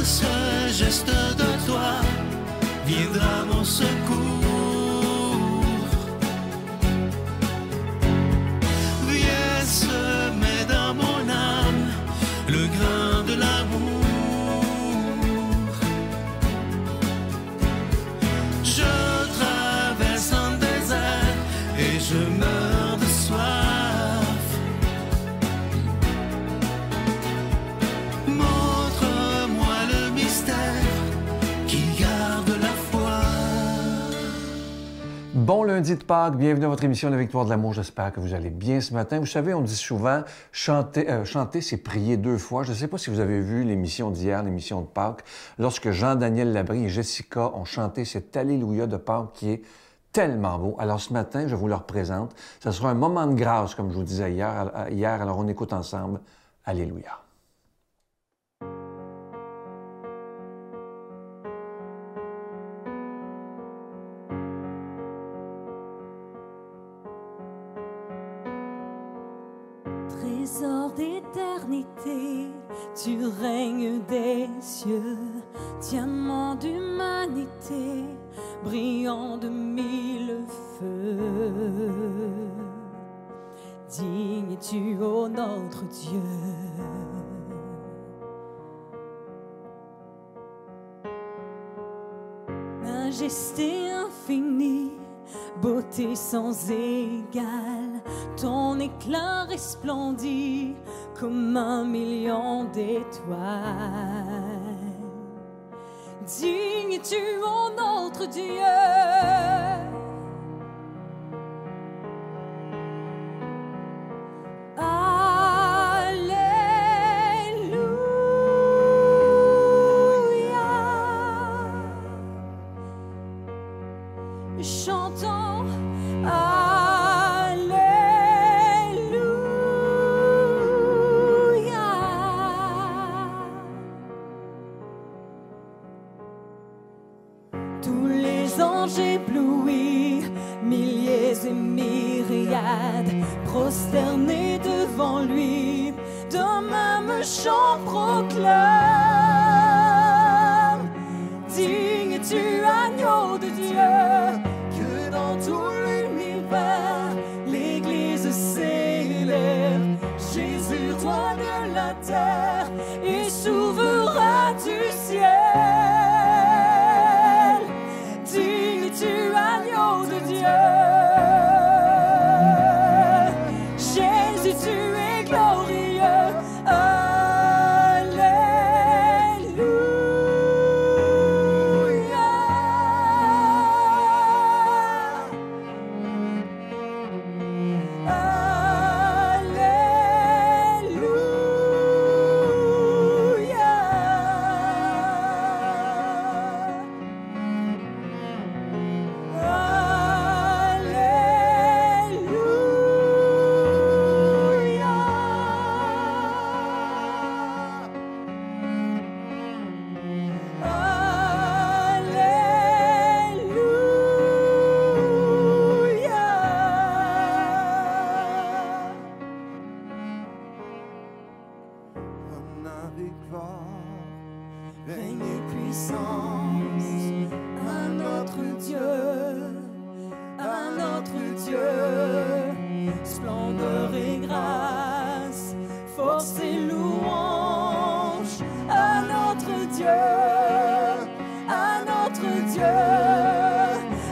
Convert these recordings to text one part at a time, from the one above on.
ce geste de toi viendra mon secours. Viens semer dans mon âme le grain de l'amour. Je traverse un désert et je meurs de soif. Montre-moi le mystère qui garde la foi. Bon lundi de Pâques, bienvenue à votre émission La Victoire de l'amour. J'espère que vous allez bien ce matin. Vous savez, on dit souvent, chanter, c'est prier deux fois. Je ne sais pas si vous avez vu l'émission d'hier, l'émission de Pâques, lorsque Jean-Daniel Labrie et Jessica ont chanté cet Alléluia de Pâques qui est tellement beau. Alors ce matin, je vous le représente. Ce sera un moment de grâce, comme je vous disais hier. Alors on écoute ensemble Alléluia. Trésor d'éternité, tu règnes des cieux, diamant d'humanité, brillant de mille feux. Digne es-tu, ô notre Dieu. Majesté infinie, beauté sans égale, ton éclat resplendit comme 1 000 000 d'étoiles. Digne es-tu, ô notre Dieu. Chantons Alléluia. Tous les anges éblouis, milliers et myriades, prosternés devant lui, d'un même chant proclament: digne es-tu, agneau de Dieu. Dans tout l'univers, l'Église célèbre Jésus, roi de la terre et souverain du ciel. Digne es-tu, agneau de Dieu. Jésus, tu es glorieux. Règne et puissance à notre Dieu, splendeur et grâce, force et louange à notre Dieu,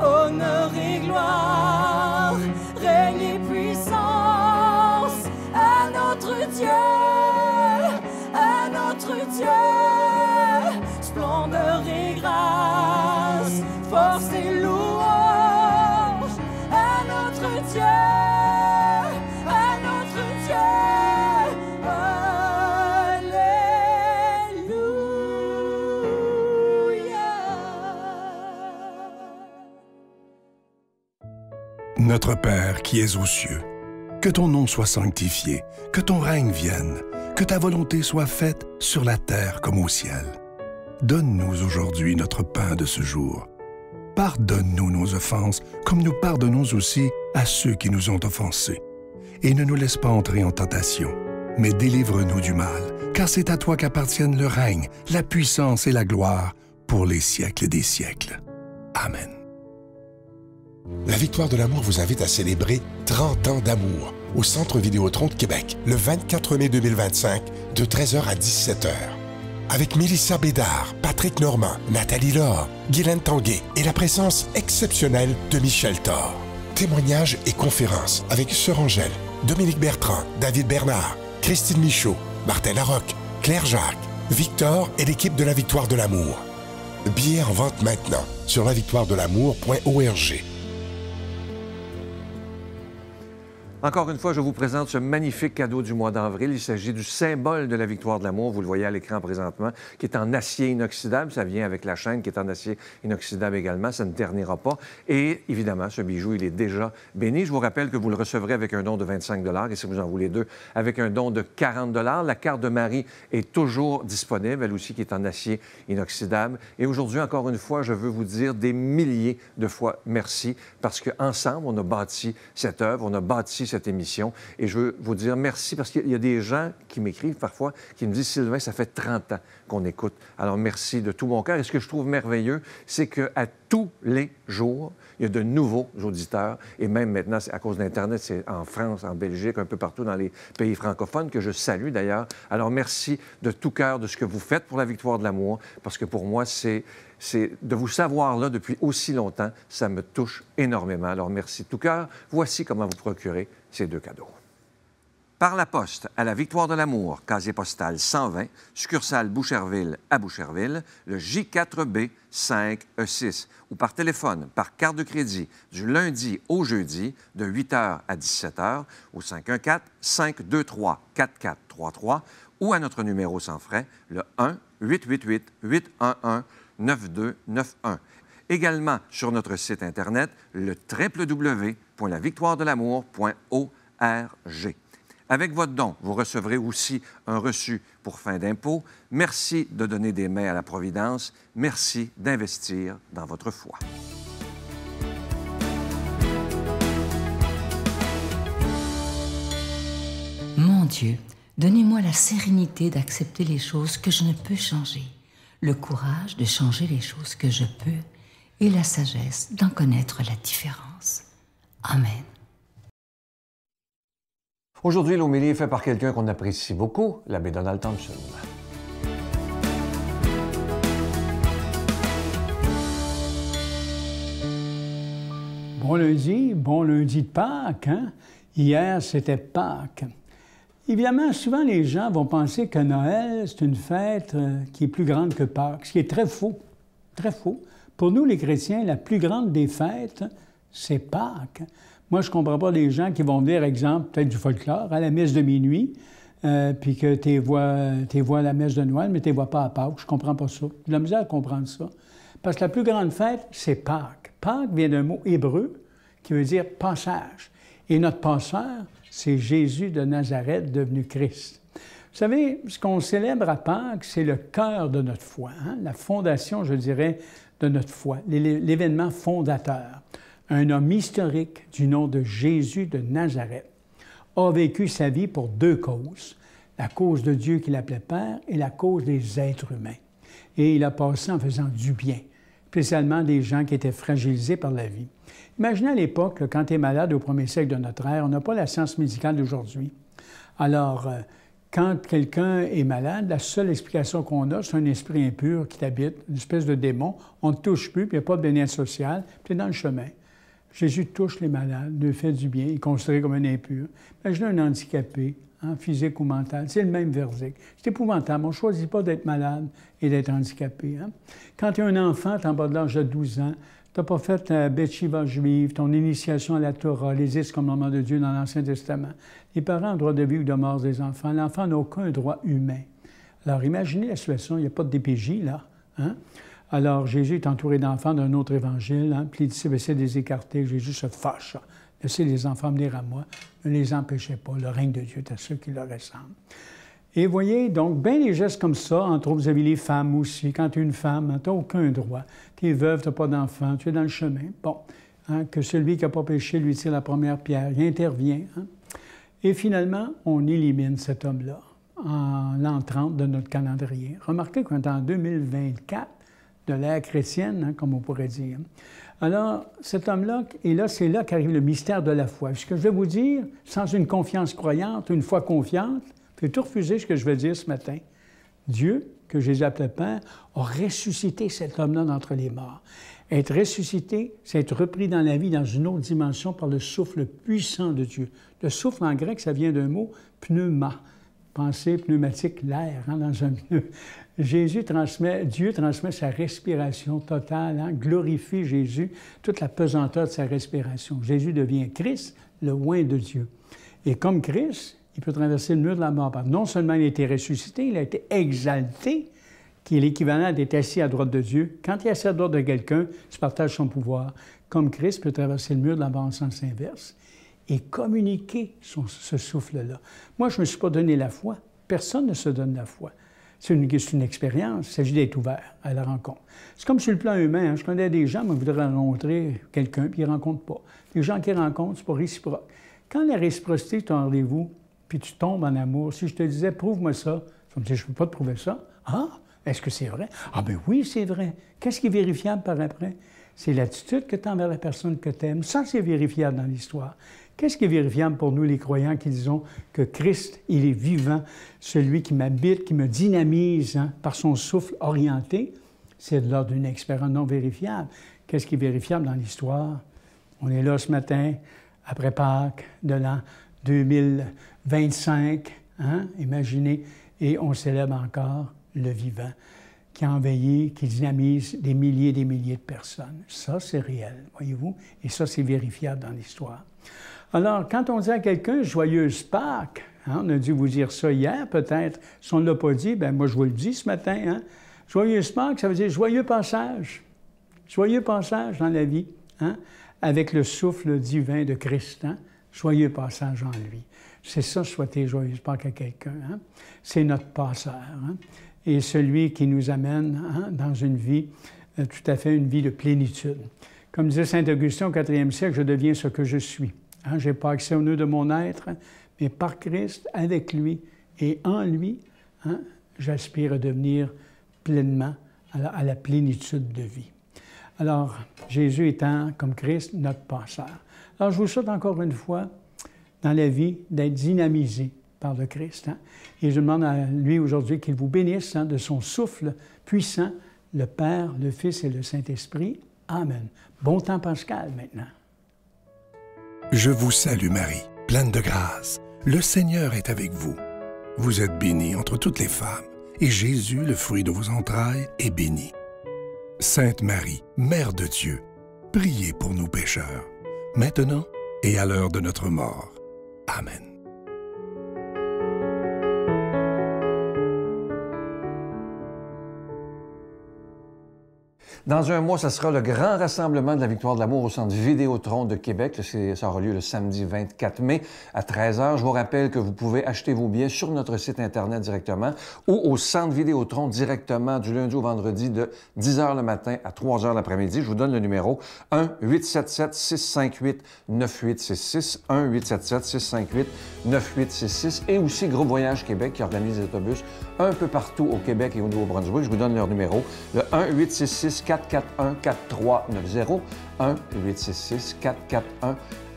honneur et gloire, règne et puissance à notre Dieu, splendeur et grâce, force et louange à notre Dieu, Notre Père qui es aux cieux, que ton nom soit sanctifié, que ton règne vienne, que ta volonté soit faite sur la terre comme au ciel. Donne-nous aujourd'hui notre pain de ce jour. Pardonne-nous nos offenses, comme nous pardonnons aussi à ceux qui nous ont offensés. Et ne nous laisse pas entrer en tentation, mais délivre-nous du mal, car c'est à toi qu'appartiennent le règne, la puissance et la gloire pour les siècles des siècles. Amen. La Victoire de l'amour vous invite à célébrer 30 ans d'amour au Centre Vidéotron de Québec le 24 mai 2025 de 13h à 17h. Avec Mélissa Bédard, Patrick Normand, Nathalie Laure, Guylaine Tanguay et la présence exceptionnelle de Michel Thor. Témoignages et conférences avec Sœur Angèle, Dominique Bertrand, David Bernard, Christine Michaud, Martin Larocque, Claire Jacques, Victor et l'équipe de la Victoire de l'amour. Billets en vente maintenant sur lavictoiredelamour.org. Encore une fois, je vous présente ce magnifique cadeau du mois d'avril. Il s'agit du symbole de la victoire de l'amour. Vous le voyez à l'écran présentement, qui est en acier inoxydable. Ça vient avec la chaîne qui est en acier inoxydable également. Ça ne ternira pas. Et évidemment, ce bijou, il est déjà béni. Je vous rappelle que vous le recevrez avec un don de 25 $ et si vous en voulez deux, avec un don de 40 $. La carte de Marie est toujours disponible, elle aussi qui est en acier inoxydable. Et aujourd'hui, encore une fois, je veux vous dire des milliers de fois merci parce qu'ensemble, on a bâti cette œuvre, on a bâti cette émission. Et je veux vous dire merci parce qu'il y a des gens qui m'écrivent parfois, qui me disent « Sylvain, ça fait 30 ans qu'on écoute. » Alors, merci de tout mon cœur. Et ce que je trouve merveilleux, c'est qu'à tous les jours, il y a de nouveaux auditeurs. Et même maintenant, à cause d'Internet, c'est en France, en Belgique, un peu partout dans les pays francophones, que je salue d'ailleurs. Alors, merci de tout cœur de ce que vous faites pour la victoire de l'amour, parce que pour moi, c'est de vous savoir là depuis aussi longtemps, ça me touche énormément. Alors, merci de tout cœur. Voici comment vous procurer ces deux cadeaux. Par la poste, à la Victoire de l'amour, casier postal 120, succursale Boucherville à Boucherville, le J4B 5E6, ou par téléphone, par carte de crédit, du lundi au jeudi, de 8h à 17h, au 514-523-4433, ou à notre numéro sans frais, le 1-888-811-9291. Également sur notre site Internet, le www.lavictoiredelamour.org. Avec votre don, vous recevrez aussi un reçu pour fin d'impôt. Merci de donner des mains à la Providence. Merci d'investir dans votre foi. Mon Dieu, donnez-moi la sérénité d'accepter les choses que je ne peux changer, le courage de changer les choses que je peux et la sagesse d'en connaître la différence. Amen. Aujourd'hui, l'homélie est faite par quelqu'un qu'on apprécie beaucoup, l'abbé Donald Thompson. Bon lundi de Pâques, hein? Hier, c'était Pâques. Évidemment, souvent, les gens vont penser que Noël, c'est une fête qui est plus grande que Pâques, ce qui est très faux, très faux. Pour nous, les chrétiens, la plus grande des fêtes, c'est Pâques. Moi, je ne comprends pas des gens qui vont venir, exemple, peut-être du folklore, à la messe de minuit, puis que tu vois à la messe de Noël, mais tu ne vois pas à Pâques. Je ne comprends pas ça. J'ai de la misère à comprendre ça. Parce que la plus grande fête, c'est Pâques. Pâques vient d'un mot hébreu qui veut dire « passage ». Et notre passeur, c'est Jésus de Nazareth devenu Christ. Vous savez, ce qu'on célèbre à Pâques, c'est le cœur de notre foi, hein? La fondation, je dirais, de notre foi, l'événement fondateur. Un homme historique du nom de Jésus de Nazareth a vécu sa vie pour deux causes, la cause de Dieu qu'il appelait Père et la cause des êtres humains. Et il a passé en faisant du bien, spécialement des gens qui étaient fragilisés par la vie. Imaginez à l'époque, quand tu es malade au premier siècle de notre ère, on n'a pas la science médicale d'aujourd'hui. Alors, quand quelqu'un est malade, la seule explication qu'on a, c'est un esprit impur qui t'habite, une espèce de démon. On ne te touche plus, puis il n'y a pas de lien social, puis tu es dans le chemin. Jésus touche les malades, leur fait du bien, il est considéré comme un impur. Imaginez un handicapé, hein, physique ou mental, c'est le même verdict. C'est épouvantable, on ne choisit pas d'être malade et d'être handicapé. Hein. Quand tu es un enfant, tu es en bas de l'âge de 12 ans, tu n'as pas fait ta Beth Shiva juive, ton initiation à la Torah, les 10 commandements de Dieu dans l'Ancien Testament. Les parents ont le droit de vie ou de mort des enfants. L'enfant n'a aucun droit humain. Alors, imaginez la situation, il n'y a pas de DPJ, là. Hein? Alors, Jésus est entouré d'enfants d'un autre évangile, hein? Puis les disciples essaient de les écarter. Jésus se fâche. Laissez les enfants venir à moi. Ne les empêchez pas. Le règne de Dieu est à ceux qui leur ressemblent. Et voyez, donc, bien des gestes comme ça, entre autres, vous avez les femmes aussi. Quand tu es une femme, tu n'as aucun droit. Tu es veuve, tu n'as pas d'enfant, tu es dans le chemin. Bon, hein, que celui qui n'a pas péché lui tire la première pierre. Il intervient. Hein? Et finalement, on élimine cet homme-là. en l'an 30 de notre calendrier. Remarquez qu'on est en 2024 de l'ère chrétienne, hein, comme on pourrait dire. Alors, cet homme-là, et là, c'est là qu'arrive le mystère de la foi. Ce que je vais vous dire, sans une confiance croyante, une foi confiante, vous pouvez tout refuser ce que je vais dire ce matin. Dieu, que Jésus appelait Père, a ressuscité cet homme-là d'entre les morts. Être ressuscité, c'est être repris dans la vie, dans une autre dimension, par le souffle puissant de Dieu. Le souffle, en grec, ça vient d'un mot pneuma. Pensée pneumatique, l'air, hein, dans un pneu. Dieu transmet sa respiration totale, hein, glorifie Jésus, toute la pesanteur de sa respiration. Jésus devient Christ, le oint de Dieu. Et comme Christ, il peut traverser le mur de la mort. Non seulement il a été ressuscité, il a été exalté, qui est l'équivalent d'être assis à droite de Dieu. Quand il est assis à droite de quelqu'un, tu partages son pouvoir. Comme Christ peut traverser le mur de la mort en sens inverse et communiquer ce souffle-là. Moi, je ne me suis pas donné la foi. Personne ne se donne la foi. C'est une expérience. Il s'agit d'être ouvert à la rencontre. C'est comme sur le plan humain. Hein. Je connais des gens qui voudraient rencontrer quelqu'un, puis ils ne rencontrent pas. Les gens qui rencontrent, c'est pas réciproque. Quand la réciprocité est en rendez-vous, puis tu tombes en amour, si je te disais, prouve-moi ça, tu me dis, je ne peux pas te prouver ça. Ah, est-ce que c'est vrai? Ah, ben oui, c'est vrai. Qu'est-ce qui est vérifiable par après? C'est l'attitude que tu as envers la personne que tu aimes. Ça, c'est vérifiable dans l'histoire. Qu'est-ce qui est vérifiable pour nous, les croyants, qui disons que Christ, il est vivant, celui qui m'habite, qui me dynamise hein, par son souffle orienté? C'est de l'ordre d'une expérience non vérifiable. Qu'est-ce qui est vérifiable dans l'histoire? On est là ce matin, après Pâques, de l'an 2025, hein? Imaginez, et on célèbre encore le vivant qui a envahi, qui dynamise des milliers et des milliers de personnes. Ça, c'est réel, voyez-vous? Et ça, c'est vérifiable dans l'histoire. Alors, quand on dit à quelqu'un « Joyeuse Pâques hein, », on a dû vous dire ça hier, peut-être. Si on ne l'a pas dit, bien moi, je vous le dis ce matin. Hein? Joyeuse Pâques, ça veut dire joyeux passage. Joyeux passage dans la vie, hein? Avec le souffle divin de Christ. Hein? Joyeux passage en lui. C'est ça, souhaiter joyeuse Pâques à quelqu'un. Hein? C'est notre passeur. Hein? Et celui qui nous amène hein, dans une vie, tout à fait une vie de plénitude. Comme disait saint Augustin au 4e siècle, je deviens ce que je suis. Hein? Je n'ai pas accès au nœud de mon être, mais par Christ, avec lui et en lui, hein, j'aspire à devenir pleinement à la plénitude de vie. Alors, Jésus étant, comme Christ, notre passeur. Alors, je vous souhaite encore une fois, dans la vie, d'être dynamisé par le Christ. Hein? Et je demande à lui aujourd'hui qu'il vous bénisse hein, de son souffle puissant, le Père, le Fils et le Saint-Esprit. Amen. Bon temps pascal maintenant. Je vous salue Marie, pleine de grâce. Le Seigneur est avec vous. Vous êtes bénie entre toutes les femmes, et Jésus, le fruit de vos entrailles, est béni. Sainte Marie, Mère de Dieu, priez pour nous pécheurs, maintenant et à l'heure de notre mort. Amen. Dans un mois, ce sera le grand rassemblement de la Victoire de l'amour au Centre Vidéotron de Québec. Ça aura lieu le samedi 24 mai à 13h. Je vous rappelle que vous pouvez acheter vos billets sur notre site Internet directement ou au Centre Vidéotron directement du lundi au vendredi de 10h le matin à 3h l'après-midi. Je vous donne le numéro 1-877-658-9866, 1-877-658-9866 et aussi Groupe Voyage Québec qui organise des autobus un peu partout au Québec et au Nouveau-Brunswick. Je vous donne leur numéro, le 1-866-441-4390,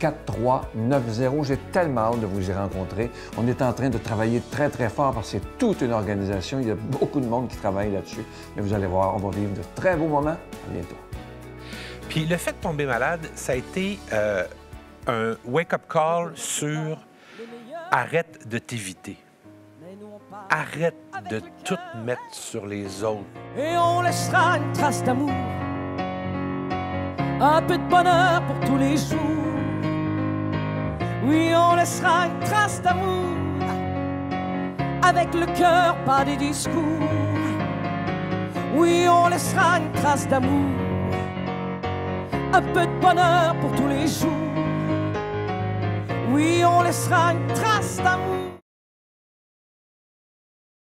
1-866-441-4390. J'ai tellement hâte de vous y rencontrer. On est en train de travailler très, très fort parce que c'est toute une organisation. Il y a beaucoup de monde qui travaille là-dessus. Mais vous allez voir, on va vivre de très beaux moments. À bientôt. Puis le fait de tomber malade, ça a été un wake-up call sur arrête de t'éviter. Arrête de tout mettre sur les autres. Et on laissera une trace d'amour, un peu de bonheur pour tous les jours. Oui, on laissera une trace d'amour, avec le cœur, pas des discours. Oui, on laissera une trace d'amour, un peu de bonheur pour tous les jours. Oui, on laissera une trace d'amour.